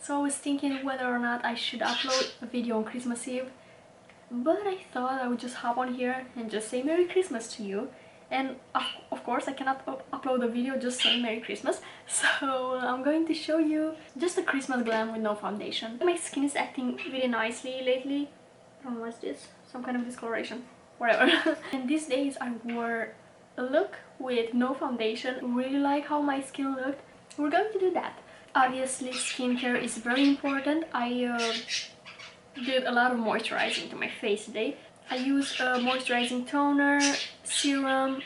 So I was thinking whether or not I should upload a video on Christmas Eve, but I thought I would just hop on here and just say Merry Christmas to you. And of course I cannot upload a video just saying Merry Christmas, so I'm going to show you just a Christmas glam with no foundation. My skin is acting really nicely lately. I don't know what's this, some kind of discoloration, whatever. And these days I wore a look with no foundation. Really like how my skin looked. We're going to do that. Obviously skincare is very important. I did a lot of moisturizing to my face today. I used a moisturizing toner, serum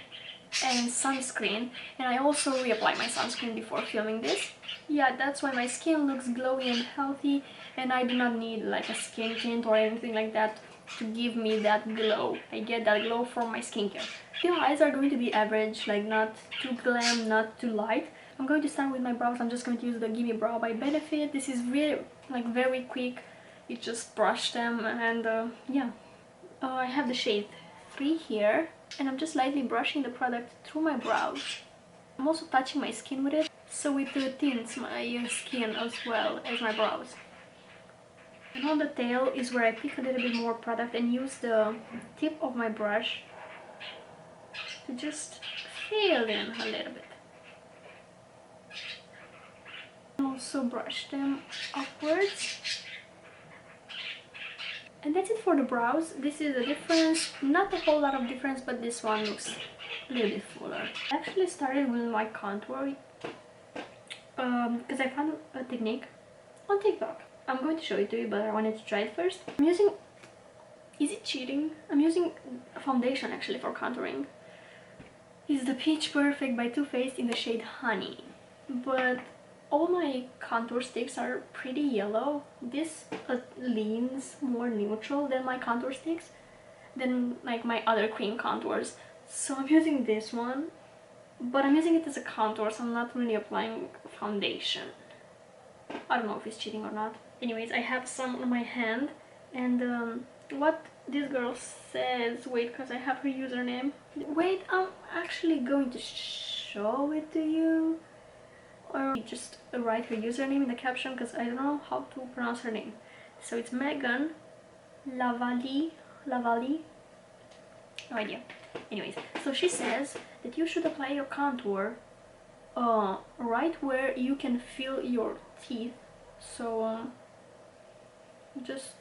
and sunscreen, and I also reapplied my sunscreen before filming this. Yeah, that's why my skin looks glowy and healthy, and I do not need like a skin tint or anything like that to give me that glow. I get that glow from my skincare. The eyes are going to be average, like not too glam, not too light. I'm going to start with my brows. I'm just going to use the Gimme Brow by Benefit. This is really like very quick. You just brush them and yeah. I have the shade 3 here, and I'm just lightly brushing the product through my brows. I'm also touching my skin with it, so it tints my skin as well as my brows. And on the tail is where I pick a little bit more product and use the tip of my brush to just fill in a little bit. And also brush them upwards. And that's it for the brows. This is the difference, not a whole lot of difference, but this one looks a little bit fuller. I actually started with my contour because I found a technique on TikTok. I'm going to show it to you, but I wanted to try it first. I'm using, is it cheating? I'm using a foundation actually for contouring. It's the Peach Perfect by Too Faced in the shade Honey, but all my contour sticks are pretty yellow. This leans more neutral than my contour sticks, than like my other cream contours. So I'm using this one, but I'm using it as a contour, so I'm not really applying foundation. I don't know if it's cheating or not. Anyways, I have some on my hand, and what this girl says, wait, because I have her username. Wait, I'm actually going to show it to you. Or just write her username in the caption because I don't know how to pronounce her name. So it's Megan Lavallee, no idea. Anyways, so she says that you should apply your contour right where you can feel your teeth. So just,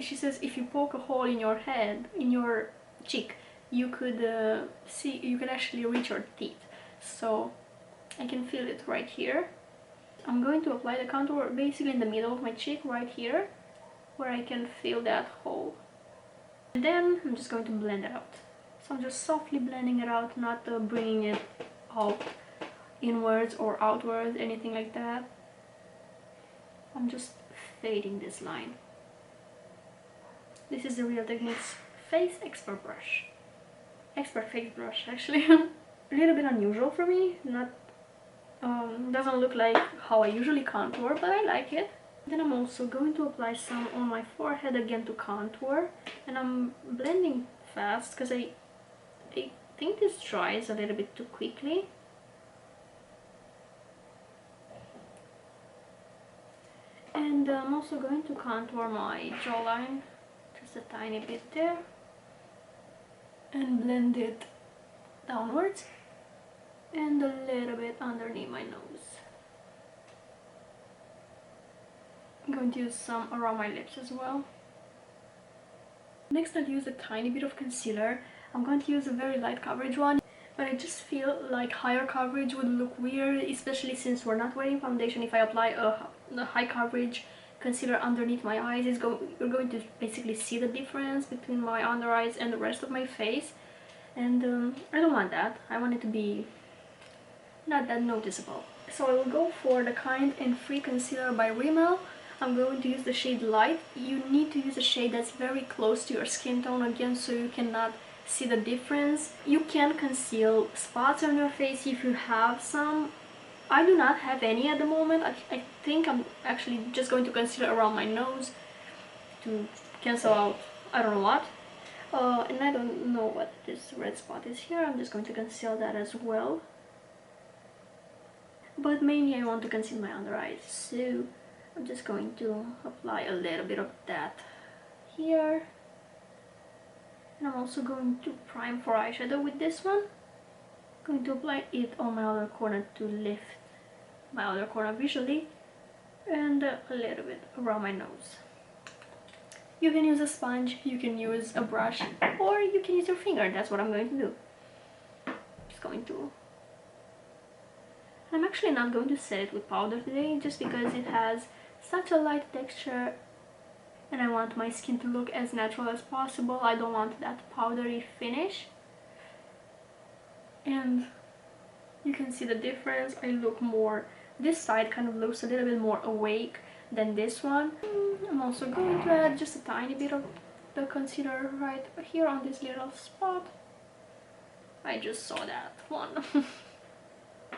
she says if you poke a hole in your head, in your cheek, you could see, you can actually reach your teeth. So I can feel it right here. I'm going to apply the contour basically in the middle of my cheek, right here, where I can feel that hole. And then I'm just going to blend it out. So I'm just softly blending it out, not bringing it out inwards or outwards, anything like that. I'm just fading this line. This is the Real Techniques Face Expert Brush. Expert Face Brush, actually. A little bit unusual for me, not doesn't look like how I usually contour, but I like it. Then I'm also going to apply some on my forehead again to contour, and I'm blending fast because I think this dries a little bit too quickly. And I'm also going to contour my jawline just a tiny bit there and blend it downwards and a little bit underneath my nose. I'm going to use some around my lips as well. Next I'll use a tiny bit of concealer. I'm going to use a very light coverage one, but I just feel like higher coverage would look weird, especially since we're not wearing foundation. If I apply a high coverage concealer underneath my eyes, you're going to basically see the difference between my under eyes and the rest of my face, and I don't want that. I want it to be not that noticeable. So I will go for the Kind and Free Concealer by Rimmel. I'm going to use the shade Light. You need to use a shade that's very close to your skin tone again, so you cannot see the difference. You can conceal spots on your face if you have some. I do not have any at the moment. I think I'm actually just going to conceal around my nose to cancel out I don't know what. And I don't know what this red spot is here. I'm just going to conceal that as well. But mainly I want to conceal my under eyes, so I'm just going to apply a little bit of that here. And I'm also going to prime for eyeshadow with this one. I'm going to apply it on my outer corner to lift my outer corner visually, and a little bit around my nose. You can use a sponge, you can use a brush, or you can use your finger. That's what I'm going to do. Just going to... I'm actually not going to set it with powder today, just because it has such a light texture and I want my skin to look as natural as possible. I don't want that powdery finish. And you can see the difference. I look more, this side kind of looks a little bit more awake than this one. I'm also going to add just a tiny bit of the concealer right here on this little spot. I just saw that one.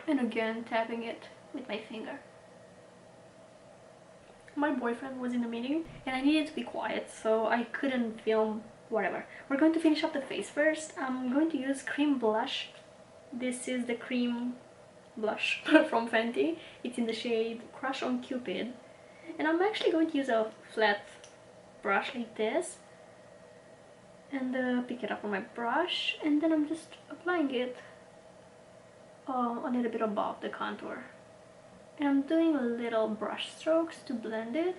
And again, tapping it with my finger. My boyfriend was in a meeting and I needed to be quiet, so I couldn't film whatever. We're going to finish up the face first. I'm going to use cream blush. This is the cream blush from Fenty. It's in the shade Crush on Cupid. And I'm actually going to use a flat brush like this and pick it up on my brush, and then I'm just applying it a little bit above the contour. And I'm doing little brush strokes to blend it.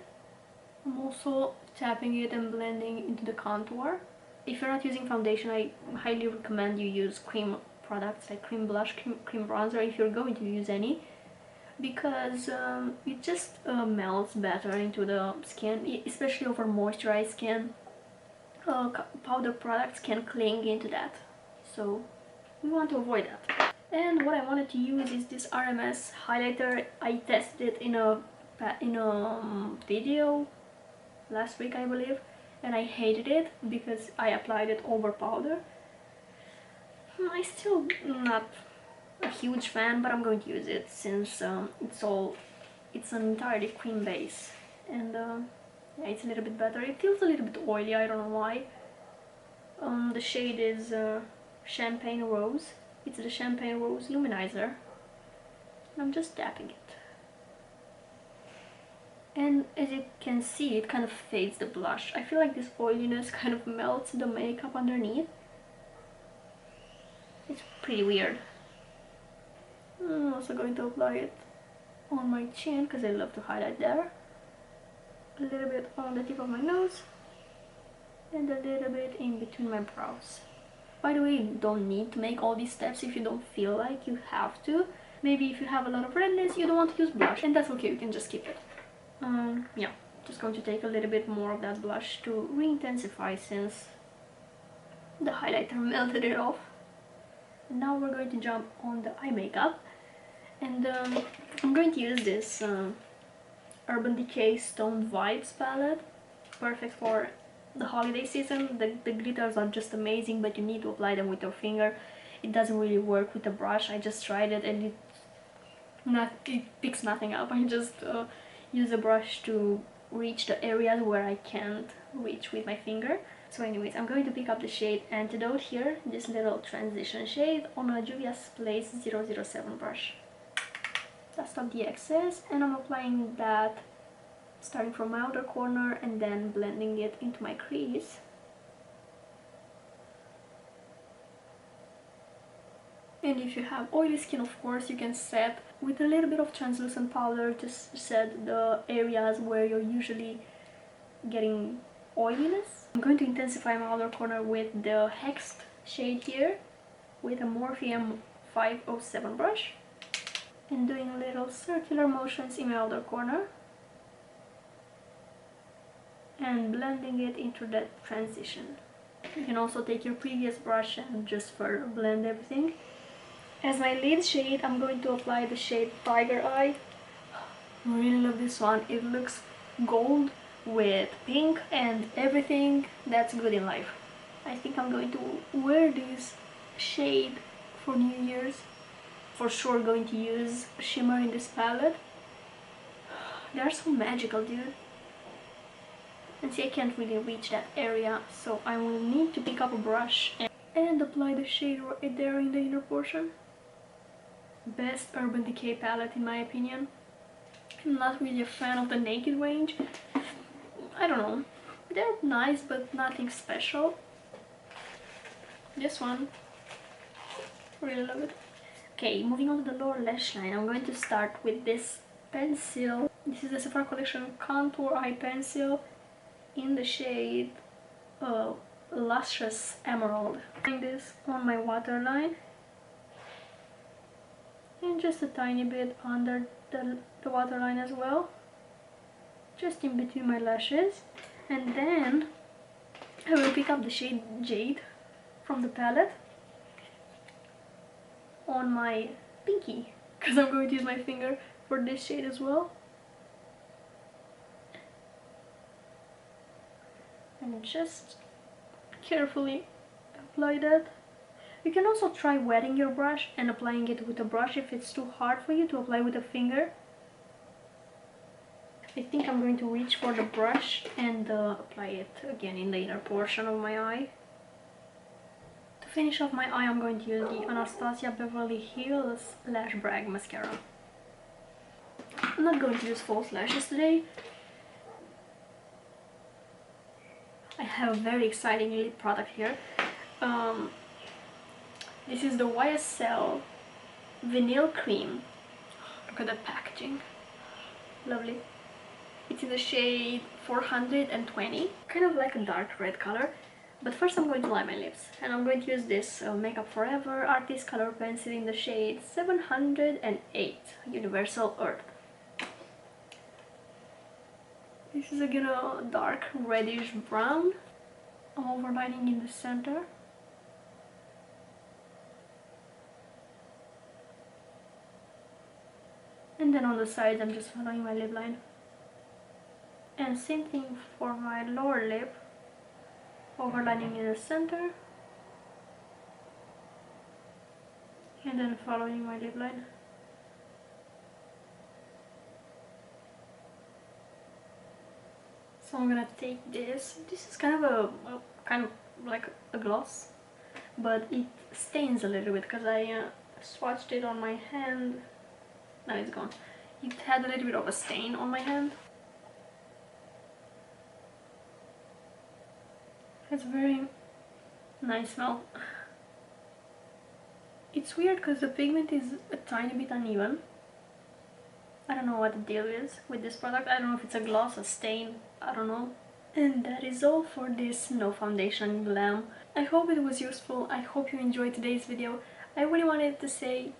I'm also tapping it and blending into the contour. If you're not using foundation, I highly recommend you use cream products like cream blush, cream bronzer if you're going to use any, because it just melts better into the skin, especially over moisturized skin. Powder products can cling into that, so we want to avoid that. And what I wanted to use is this Rms highlighter. I tested it in a video last week, I believe, and I hated it because I applied it over powder. I'm still not a huge fan, but I'm going to use it since it's an entirely cream base, and yeah, it's a little bit better. It feels a little bit oily, I don't know why. The shade is Champagne Rose. It's the Champagne Rose Luminizer. I'm just tapping it. And as you can see, it kind of fades the blush. I feel like this oiliness kind of melts the makeup underneath. It's pretty weird. I'm also going to apply it on my chin because I love to highlight there. A little bit on the tip of my nose. And a little bit in between my brows. By the way, you don't need to make all these steps if you don't feel like you have to. Maybe if you have a lot of redness, you don't want to use blush, and that's okay, you can just skip it. Yeah, just going to take a little bit more of that blush to re-intensify since the highlighter melted it off. And now we're going to jump on the eye makeup, and I'm going to use this Urban Decay Stoned Vibes palette, perfect for the holiday season. The glitters are just amazing, but you need to apply them with your finger. It doesn't really work with a brush. I just tried it and it picks nothing up. I just use a brush to reach the areas where I can't reach with my finger. So anyways, I'm going to pick up the shade Antidote here, this little transition shade, on a Juvia's Place 007 brush. Dust off the excess, and I'm applying that starting from my outer corner and then blending it into my crease. And if you have oily skin, of course, you can set with a little bit of translucent powder, just set the areas where you're usually getting oiliness. I'm going to intensify my outer corner with the Hexed shade here with a Morphe 507 brush, and doing little circular motions in my outer corner and blending it into that transition. You can also take your previous brush and just further blend everything. As my lid shade, I'm going to apply the shade Tiger Eye. I really love this one. It looks gold with pink and everything that's good in life. I think I'm going to wear this shade for New Year's. For sure going to use shimmer in this palette. They're so magical, dude. And see, I can't really reach that area, so I will need to pick up a brush and apply the shade right there in the inner portion. Best Urban Decay palette in my opinion. I'm not really a fan of the Naked range. I don't know. They're nice, but nothing special. This one, really love it. Okay, moving on to the lower lash line, I'm going to start with this pencil. This is the Sephora Collection Contour Eye Pencil in the shade Luscious Emerald. Putting this on my waterline and just a tiny bit under the waterline as well, just in between my lashes. And then I will pick up the shade Jade from the palette on my pinky, because I'm going to use my finger for this shade as well. And just carefully apply that. You can also try wetting your brush and applying it with a brush if it's too hard for you to apply with a finger. I think I'm going to reach for the brush and apply it again in the inner portion of my eye. To finish off my eye, I'm going to use the Anastasia Beverly Hills Lash Brag Mascara. I'm not going to use false lashes today. I have a very exciting lip product here. This is the YSL Vinyl Cream. Look at that packaging. Lovely. It's in the shade 420. Kind of like a dark red color. But first I'm going to line my lips. And I'm going to use this Makeup Forever Artist Color Pencil in the shade 708 Universal Earth. This is again a dark reddish brown. I'm overlining in the center. And then on the sides I'm just following my lip line. And same thing for my lower lip. Overlining in the center. And then following my lip line. So I'm gonna take this. This is kind of like a gloss, but it stains a little bit because I swatched it on my hand. Now it's gone. It had a little bit of a stain on my hand. It's very nice smell. It's weird because the pigment is a tiny bit uneven. I don't know what the deal is with this product. I don't know if it's a gloss, a stain, I don't know. And that is all for this no foundation glam. I hope it was useful. I hope you enjoyed today's video. I really wanted to say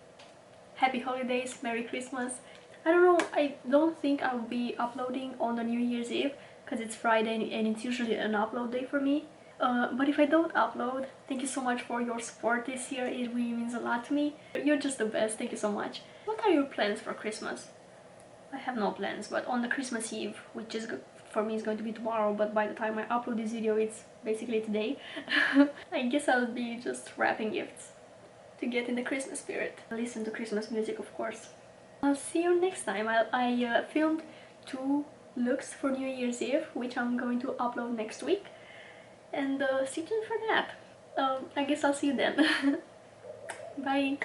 Happy Holidays, Merry Christmas. I don't know, I don't think I'll be uploading on the New Year's Eve because it's Friday and it's usually an upload day for me. But if I don't upload, thank you so much for your support this year. It really means a lot to me. You're just the best. Thank you so much. What are your plans for Christmas? I have no plans, but on the Christmas Eve, which is for me is going to be tomorrow, but by the time I upload this video it's basically today. I guess I'll be just wrapping gifts to get in the Christmas spirit. Listen to Christmas music, of course. I'll see you next time. I filmed 2 looks for New Year's Eve, which I'm going to upload next week. And stay tuned for that. I guess I'll see you then. Bye!